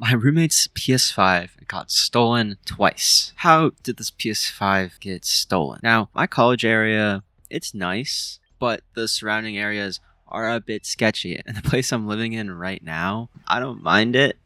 My roommate's PS5 got stolen twice. How did this PS5 get stolen? Now, my college area, it's nice, but the surrounding areas are a bit sketchy. And the place I'm living in right now, I don't mind it,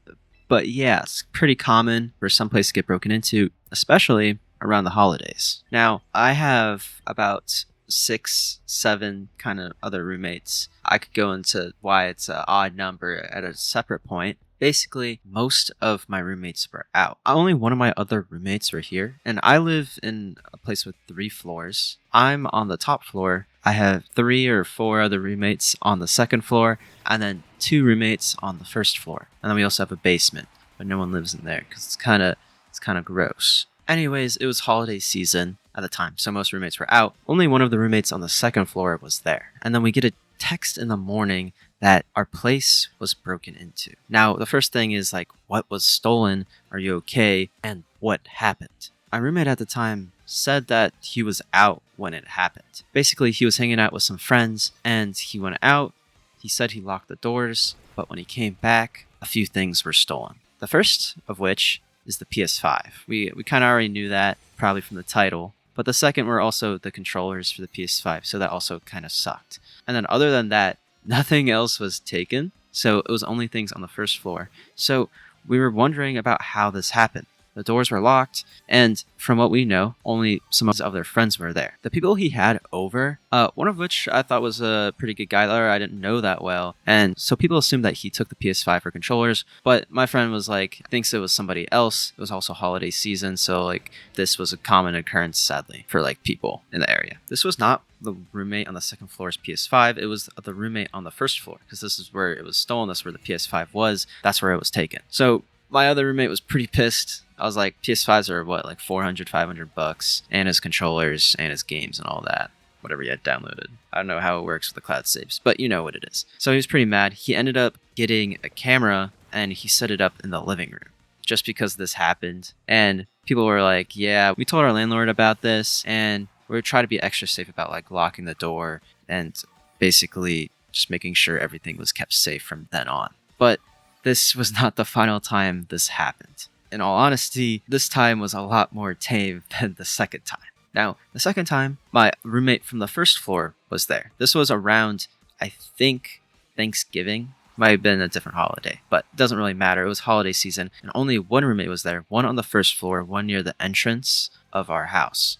but yeah, it's pretty common for some place to get broken into, especially around the holidays. Now, I have about 6, 7 kind of other roommates. I could go into why it's an odd number at a separate point. Basically, most of my roommates were out. Only one of my other roommates were here, and I live in a place with 3 floors. I'm on the top floor. I have 3 or 4 other roommates on the second floor, and then 2 roommates on the first floor. And then we also have a basement, but no one lives in there because it's kind of gross. Anyways, it was holiday season at the time, so most roommates were out. Only one of the roommates on the second floor was there. And then we get a text in the morning that our place was broken into. Now, the first thing is like, what was stolen? Are you okay? And what happened? My roommate at the time said that he was out when it happened. Basically, he was hanging out with some friends and he went out. He said he locked the doors, but when he came back, a few things were stolen. The first of which is the PS5. We kind of already knew that, probably from the title. But the second were also the controllers for the PS5, so that also kind of sucked. And then other than that, nothing else was taken, so it was only things on the first floor. So we were wondering about how this happened. The doors were locked, and from what we know, only some of his other friends were there. The people he had over, one of which I thought was a pretty good guy there, I didn't know that well, and so people assumed that he took the PS5 for controllers, but my friend was like, thinks it was somebody else. It was also holiday season, so like this was a common occurrence, sadly, for like people in the area. This was not the roommate on the second floor's PS5, it was the roommate on the first floor, because this is where it was stolen, that's where the PS5 was, that's where it was taken. So my other roommate was pretty pissed. I was like, PS5s are what, like 400, 500 bucks, and his controllers and his games and all that. Whatever he had downloaded. I don't know how it works with the cloud saves, but you know what it is. So he was pretty mad. He ended up getting a camera and he set it up in the living room just because this happened. And people were like, yeah, we told our landlord about this and we were trying to be extra safe about like locking the door and basically just making sure everything was kept safe from then on. But this was not the final time this happened. In all honesty, this time was a lot more tame than the second time. Now, the second time, my roommate from the first floor was there. This was around, I think, Thanksgiving. Might have been a different holiday, but it doesn't really matter. It was holiday season, and only one roommate was there. One on the first floor, one near the entrance of our house.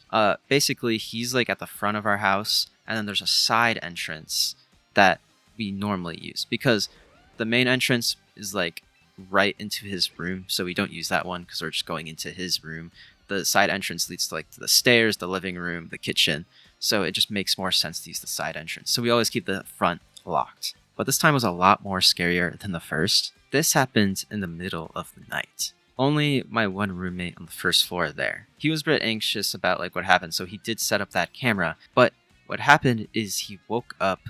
Basically, he's like at the front of our house, and then there's a side entrance that we normally use because the main entrance is like right into his room, so we don't use that one because we're just going into his room. The side entrance leads to like to the stairs, the living room, the kitchen, so it just makes more sense to use the side entrance. So we always keep the front locked. But this time was a lot more scarier than the first. This happened in the middle of the night. Only my one roommate on the first floor there. He was a bit anxious about like what happened, so he did set up that camera. But what happened is he woke up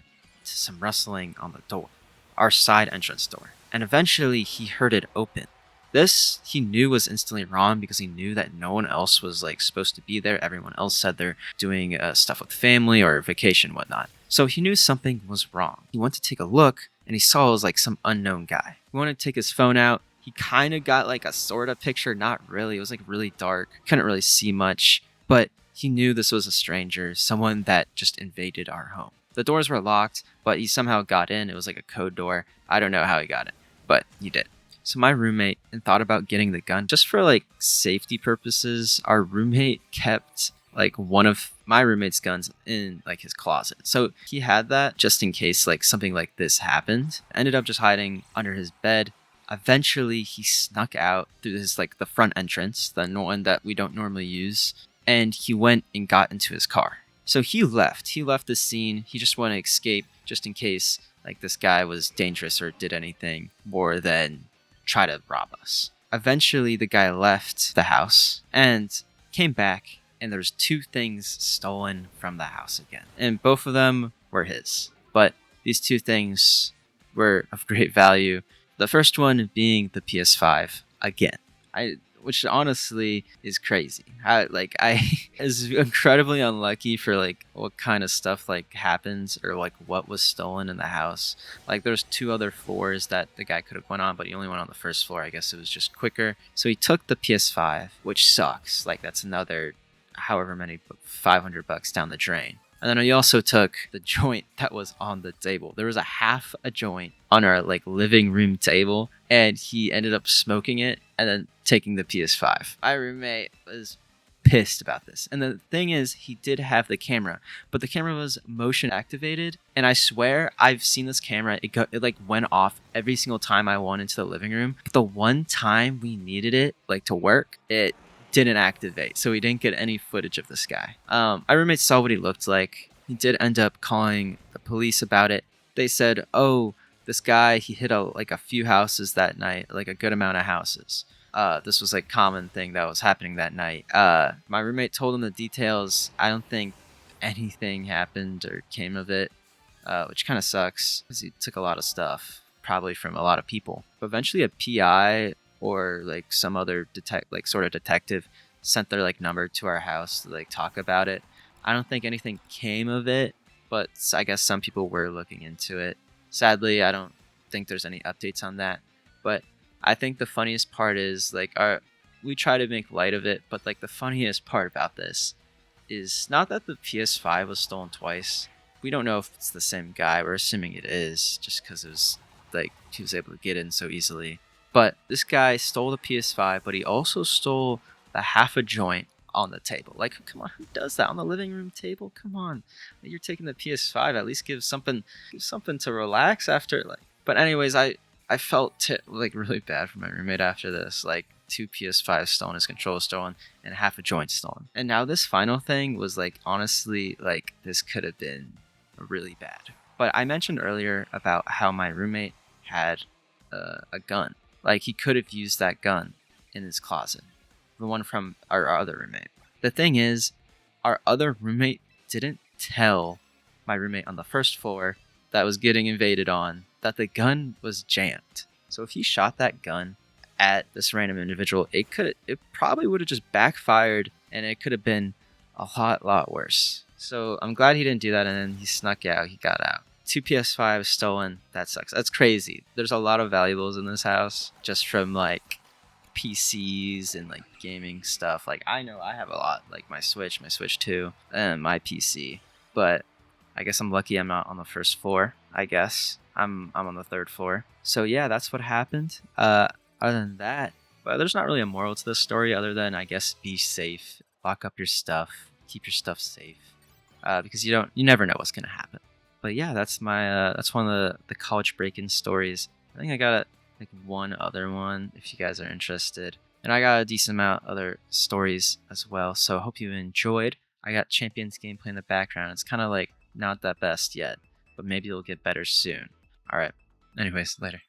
to some rustling on the door, our side entrance door. And eventually he heard it open. This he knew was instantly wrong because he knew that no one else was like supposed to be there. Everyone else said they're doing stuff with family or vacation, whatnot. So he knew something was wrong. He went to take a look and he saw it was like some unknown guy. He wanted to take his phone out. He kind of got like a sort of picture, not really. It was like really dark. Couldn't really see much, but he knew this was a stranger, someone that just invaded our home. The doors were locked, but he somehow got in. It was like a code door. I don't know how he got in, but he did. So my roommate thought about getting the gun just for like safety purposes. Our roommate kept like one of my roommate's guns in like his closet. So he had that just in case like something like this happened. Ended up just hiding under his bed. Eventually he snuck out through his like the front entrance, the one that we don't normally use, and he went and got into his car. So he left. He left the scene. He just wanted to escape just in case like this guy was dangerous or did anything more than try to rob us. Eventually, the guy left the house and came back, and there's 2 things stolen from the house again. And both of them were his. But these 2 things were of great value. The first one being the PS5 again. which honestly is crazy. I is incredibly unlucky for like what kind of stuff like happens or like what was stolen in the house. Like there's two other floors that the guy could have went on, but he only went on the first floor. I guess it was just quicker. So he took the PS5, which sucks. Like that's another however many $500 down the drain. And then he also took the joint that was on the table. There was a half a joint on our like living room table, and he ended up smoking it and then taking the PS5. My roommate was pissed about this. And the thing is, he did have the camera, but the camera was motion activated, and I swear I've seen this camera. It like went off every single time I went into the living room. But the one time we needed it like to work, it didn't activate, so we didn't get any footage of this guy. My roommate saw what he looked like. He did end up calling the police about it. They said, "Oh, this guy, he hit a few houses that night, like a good amount of houses." This was like common thing that was happening that night. My roommate told him the details. I don't think anything happened or came of it, which kind of sucks because he took a lot of stuff, probably from a lot of people. But eventually, a PI or like some other detective sent their like number to our house to like talk about it. I don't think anything came of it, but I guess some people were looking into it. Sadly, I don't think there's any updates on that. But I think the funniest part is like we try to make light of it, but like the funniest part about this is not that the PS5 was stolen twice. We don't know if it's the same guy. We're assuming it is, just because it was like he was able to get in so easily. But this guy stole the PS5, but he also stole the half a joint on the table. Like, come on, who does that on the living room table? Come on, you're taking the PS5. At least give something to relax after. Like, but anyways, I felt like really bad for my roommate after this. Like, 2 PS5s stolen, his controller stolen, and half a joint stolen. And now this final thing was like, honestly, like this could have been really bad. But I mentioned earlier about how my roommate had a gun. Like, he could have used that gun in his closet. The one from our other roommate. The thing is, our other roommate didn't tell my roommate on the first floor that was getting invaded on that the gun was jammed. So if he shot that gun at this random individual, it probably would have just backfired, and it could have been a lot worse. So I'm glad he didn't do that, and then he snuck out. He got out. 2 PS5s stolen. That sucks. That's crazy. There's a lot of valuables in this house just from like PCs and like gaming stuff. Like I know I have a lot, like my Switch 2, and my PC. But I guess I'm lucky I'm not on the first floor. I guess I'm on the third floor. So yeah, that's what happened. Other than that, well, there's not really a moral to this story other than I guess be safe, lock up your stuff, keep your stuff safe, because you never know what's gonna happen. But yeah, that's one of the college break-in stories. I think I got like one other one if you guys are interested, and I got a decent amount of other stories as well. So I hope you enjoyed. I got Champions gameplay in the background. It's kind of like not that best yet, but maybe it'll get better soon. All right. Anyways, later.